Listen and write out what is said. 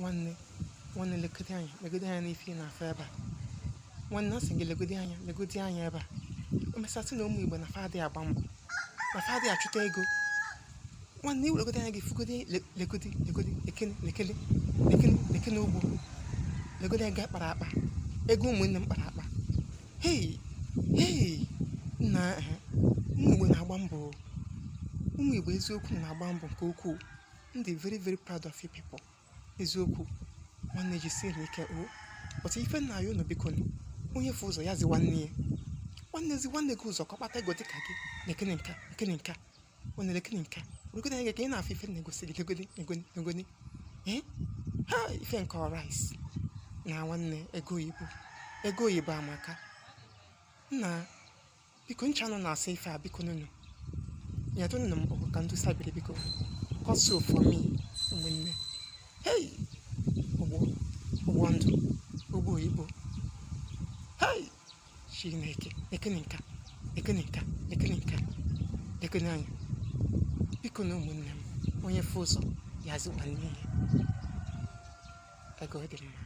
nwanne nwanne legode anya n'ife ị na-afụ ebe a. Nwanne asị gị legodi anya ebe a. O mesasị na ụmụ Igbo na fa adịghị agba mbọ, na fa adịghị achụta ego. Nwanne iwelegodi anya gị fugodi legodi lekene ugbo, legodi ego kpara akpa, ego ụmụnne m kpara akpa. Hei nna ụmụ Igbo na-agba mbọ. Ụmụ Igbo eziokwu na-agba mbọ nke ukwuu. Ndị very very proud of you people. Eziokwu nwanne jisie ike o. But ife nna ya unu biko onye fụ ụzọ ya zi nwanne gị ụzọ ka ọ kpata ego dịka gị. Lekene nka nwanne lekene nka oregodi anya gị ka ị na-afụ ife na-egosi gị legodi ha ife nke rice na nwanne ego oyibo amaka. Nna biko ncha nọ na-asa ife a biko nunu nyatụ nụ m ọkụ ka ndụ sabiri biko also for me ụmụnne. Ụgbọ ndụ ụgbọ oyibo Chineke lekene nka lekene anya biko na ụmụnne m onye fụ ụzọ ya zi nwanne ya. Ego dị mma.